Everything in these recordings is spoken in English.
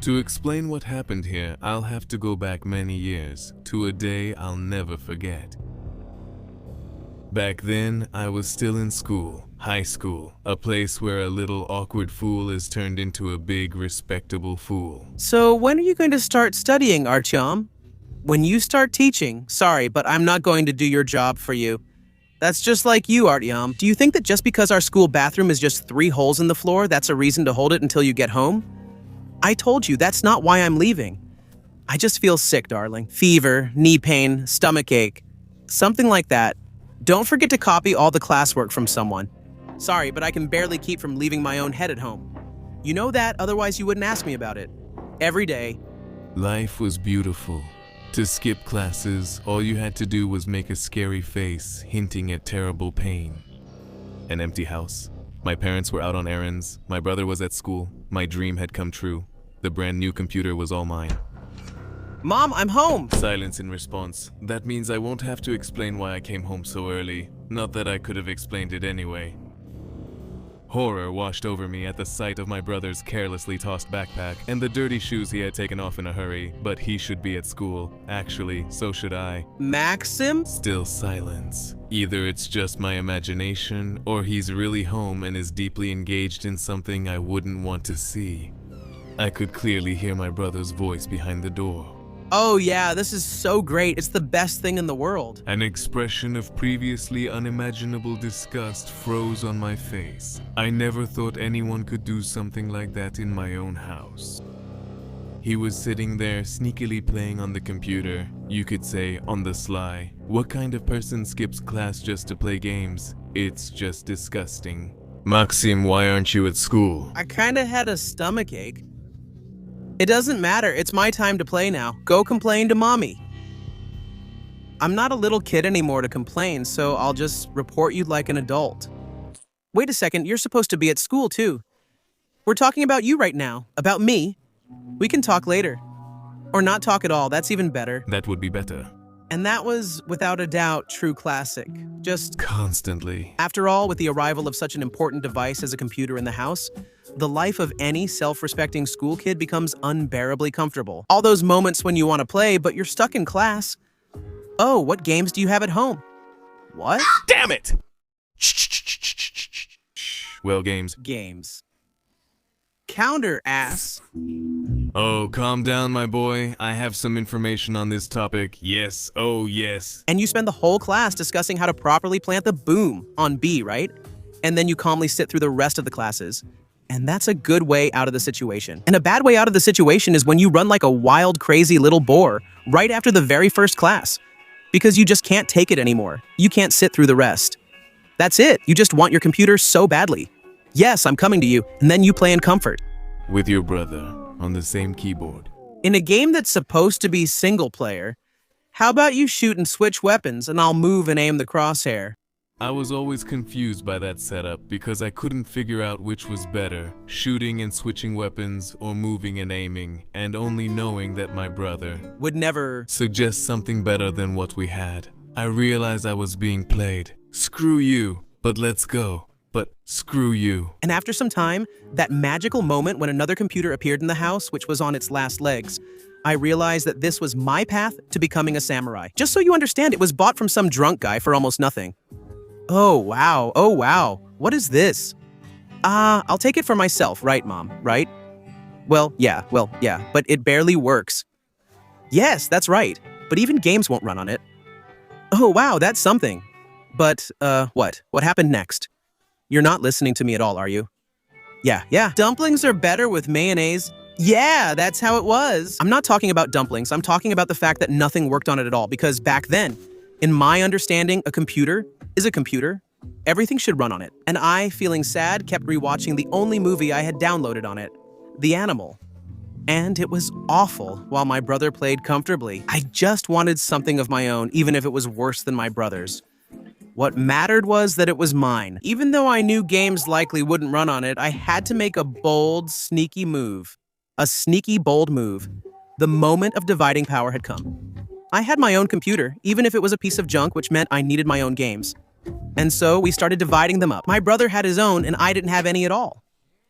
To explain what happened here, I'll have to go back many years, to a day I'll never forget. Back then, I was still in school, high school, a place where a little awkward fool is turned into a big, respectable fool. So when are you going to start studying, Artyom? When you start teaching, sorry, but I'm not going to do your job for you. That's just like you, Artyom. Do you think that just because our school bathroom is just 3 holes in the floor, that's a reason to hold it until you get home? I told you, that's not why I'm leaving. I just feel sick, darling. Fever, knee pain, stomach ache, something like that. Don't forget to copy all the classwork from someone. Sorry, but I can barely keep from leaving my own head at home. You know that, otherwise you wouldn't ask me about it. Every day. Life was beautiful. To skip classes, all you had to do was make a scary face, hinting at terrible pain. An empty house. My parents were out on errands. My brother was at school. My dream had come true. The brand new computer was all mine. Mom, I'm home! Silence in response. That means I won't have to explain why I came home so early. Not that I could have explained it anyway. Horror washed over me at the sight of my brother's carelessly tossed backpack and the dirty shoes he had taken off in a hurry, but he should be at school. Actually, so should I. Maxim? Still silence. Either it's just my imagination, or he's really home and is deeply engaged in something I wouldn't want to see. I could clearly hear my brother's voice behind the door. Oh yeah, this is so great. It's the best thing in the world. An expression of previously unimaginable disgust froze on my face. I never thought anyone could do something like that in my own house. He was sitting there sneakily playing on the computer, you could say on the sly. What kind of person skips class just to play games? It's just disgusting. Maxim, why aren't you at school? I kinda had a stomach ache. It doesn't matter, it's my time to play now. Go complain to mommy. I'm not a little kid anymore to complain, so I'll just report you like an adult. Wait a second, you're supposed to be at school too. We're talking about you right now, about me. We can talk later. Or not talk at all, that's even better. That would be better. And that was, without a doubt, true classic. Just constantly. After all, with the arrival of such an important device as a computer in the house, the life of any self-respecting school kid becomes unbearably comfortable. All those moments when you want to play, but you're stuck in class. Oh, what games do you have at home? What? Damn it! Well, games. Games. Counter, ass. Oh, calm down, my boy. I have some information on this topic. Yes, oh yes. And you spend the whole class discussing how to properly plant the boom on B, right? And then you calmly sit through the rest of the classes. And that's a good way out of the situation. And a bad way out of the situation is when you run like a wild, crazy little boar right after the very first class. Because you just can't take it anymore. You can't sit through the rest. That's it. You just want your computer so badly. Yes, I'm coming to you, and then you play in comfort. With your brother, on the same keyboard. In a game that's supposed to be single player, how about you shoot and switch weapons and I'll move and aim the crosshair? I was always confused by that setup because I couldn't figure out which was better, shooting and switching weapons or moving and aiming, and only knowing that my brother would never suggest something better than what we had. I realized I was being played. Screw you, but let's go. But screw you. And after some time, that magical moment when another computer appeared in the house, which was on its last legs, I realized that this was my path to becoming a samurai. Just so you understand, it was bought from some drunk guy for almost nothing. Oh wow, what is this? I'll take it for myself, right, Mom, right? Well, yeah, but it barely works. Yes, that's right, but even games won't run on it. Oh wow, that's something. But, what? What happened next? You're not listening to me at all, are you? Yeah. Dumplings are better with mayonnaise. Yeah, that's how it was. I'm not talking about dumplings. I'm talking about the fact that nothing worked on it at all, because back then, in my understanding, a computer is a computer. Everything should run on it. And I, feeling sad, kept rewatching the only movie I had downloaded on it, The Animal. And it was awful while my brother played comfortably. I just wanted something of my own, even if it was worse than my brother's. What mattered was that it was mine. Even though I knew games likely wouldn't run on it, I had to make a bold, sneaky move. A sneaky, bold move. The moment of dividing power had come. I had my own computer, even if it was a piece of junk, which meant I needed my own games. And so we started dividing them up. My brother had his own, and I didn't have any at all.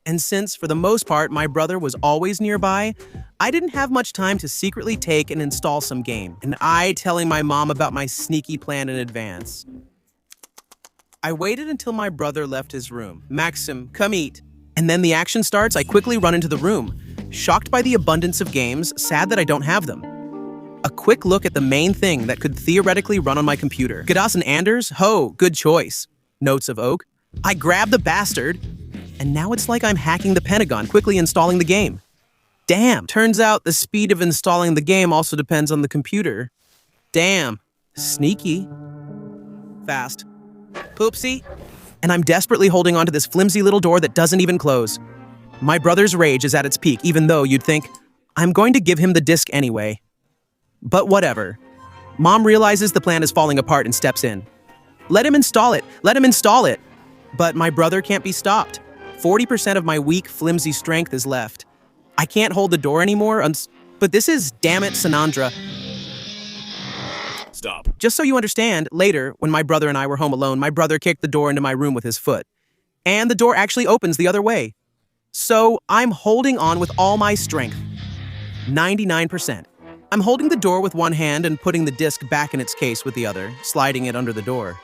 And since, for the most part, my brother was always nearby, I didn't have much time to secretly take and install some game, and I telling my mom about my sneaky plan in advance. I waited until my brother left his room. Maxim, come eat. And then the action starts. I quickly run into the room, shocked by the abundance of games, sad that I don't have them. A quick look at the main thing that could theoretically run on my computer. Gadas and Anders? Ho, good choice. Notes of Oak. I grabbed the bastard, and now it's like I'm hacking the Pentagon, quickly installing the game. Damn, turns out the speed of installing the game also depends on the computer. Damn, sneaky. Fast. Poopsie. And I'm desperately holding onto this flimsy little door that doesn't even close. My brother's rage is at its peak, even though you'd think, I'm going to give him the disc anyway. But whatever. Mom realizes the plan is falling apart and steps in. Let him install it. Let him install it. But my brother can't be stopped. 40% of my weak, flimsy strength is left. I can't hold the door anymore, but this is, damn it, Sanandra. Stop. Just so you understand, later, when my brother and I were home alone, my brother kicked the door into my room with his foot. And the door actually opens the other way. So I'm holding on with all my strength. 99%. I'm holding the door with one hand and putting the disc back in its case with the other, sliding it under the door.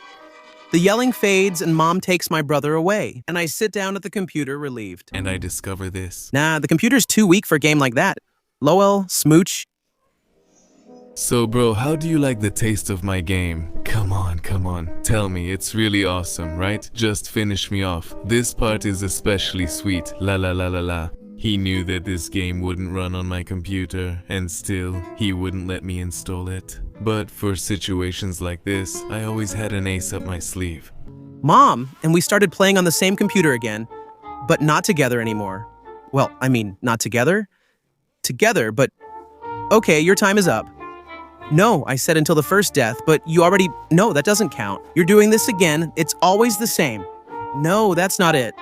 The yelling fades and Mom takes my brother away, and I sit down at the computer relieved. And I discover this. Nah, the computer's too weak for a game like that. Lowell, smooch. So bro, how do you like the taste of my game? Come on. Tell me, it's really awesome, right? Just finish me off. This part is especially sweet. La la la la la. He knew that this game wouldn't run on my computer, and still, he wouldn't let me install it. But for situations like this, I always had an ace up my sleeve. Mom, and we started playing on the same computer again, but not together anymore. Well, I mean, not together? Together, but... Okay, your time is up. No, I said until the first death, but you already... No, that doesn't count. You're doing this again. It's always the same. No, that's not it.